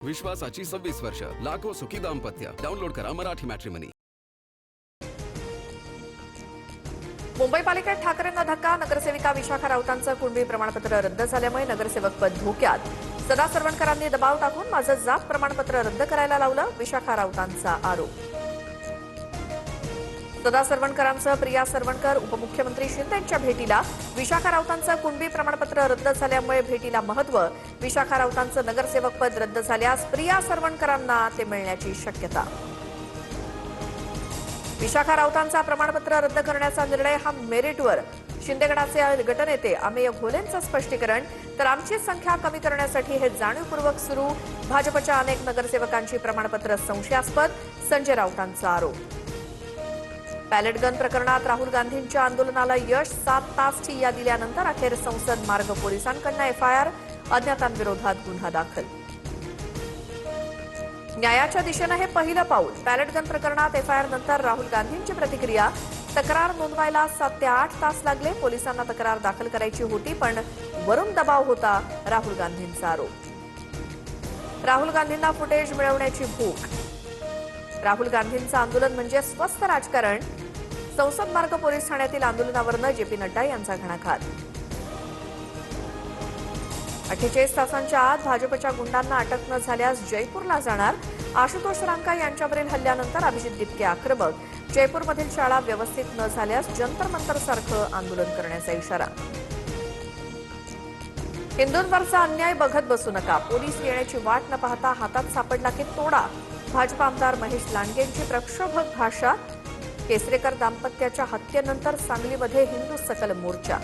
विश्वासाची 26 वर्ष, लाखो सुखी दाम्पत्य. डाउनलोड करा मराठी मॅट्रिमनी. मुंबई पालिकेत ठाकरेंना धक्का. नगरसेविका विशाखा राऊतांचं कुणबी प्रमाणपत्र रद्द झाल्यामुळे नगरसेवक पद धोक्यात. सदा सरवणकरांनी दबाव टाकून माझं जात प्रमाणपत्र रद्द करायला लावलं, विशाखा राऊतांचा आरोप. सदा सरवणकरांसह प्रिया सरवणकर उपमुख्यमंत्री शिंदेंच्या भेटीला. विशाखा राऊतांचं कुणबी प्रमाणपत्र रद्द झाल्यामुळे भेटीला महत्त्व. विशाखा राऊतांचं नगरसेवक पद रद्द झाल्यास प्रिया सरवणकरांना ते मिळण्याची शक्यता. विशाखा राऊतांचा प्रमाणपत्र रद्द करण्याचा निर्णय हा मेरिटवर. शिंदेगडाचे गटनेते अमेय घोलेंचं स्पष्टीकरण. तर आमची संख्या कमी करण्यासाठी हे जाणीवपूर्वक सुरू. भाजपच्या अनेक नगरसेवकांची प्रमाणपत्र संशयास्पद, संजय राऊतांचा आरोप. पॅलेट गन प्रकरणात राहुल गांधींच्या आंदोलनाला यश. 7 तास ठिय्या दिल्यानंतर अखेर संसद मार्ग पोलिसांकडून एफआयआर. अज्ञातांविरोधात गुन्हा दाखल. न्यायाच्या दिशेनं हे पहिलं पाऊल. पॅलेट गन प्रकरणात एफआयआर नंतर राहुल गांधींची प्रतिक्रिया. तक्रार नोंदवायला 7 ते 8 तास लागले. पोलिसांना तक्रार दाखल करायची होती, पण वरून दबाव होता, राहुल गांधींचा आरोप. राहुल गांधींना फुटेज मिळवण्याची भूक. राहुल गांधींचं आंदोलन म्हणजे स्वस्थ राजकारण. संसद मार्ग पोलीस ठाण्यातील आंदोलनावरनं जेपी नड्डा यांचा घणाघात. 48 तासांच्या आत भाजपच्या गुंडांना अटक न झाल्यास जयपूरला जाणार. आशुतोष रांका यांच्यावरील हल्ल्यानंतर अभिजित गितके आक्रमक. जयपूरमधील शाळा व्यवस्थित न झाल्यास जंतर मंतरसारखं आंदोलन करण्याचा इशारा. हिंदूंवरचा अन्याय बघत बसू नका. पोलीस येण्याची वाट न पाहता हातात सापडला की तोडा. भाजप आमदार महेश लांडगेंची प्रक्षोभक भाषा. केसरेकर दाम्पत्याच्या हत्येनंतर सांगलीमध्ये हिंदू सकल मोर्चा.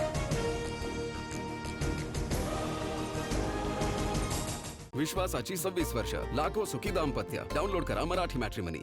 विश्वासाची 26 वर्ष, लाखो सुखी दाम्पत्य. डाउनलोड करा मराठी मॅट्रिमनी.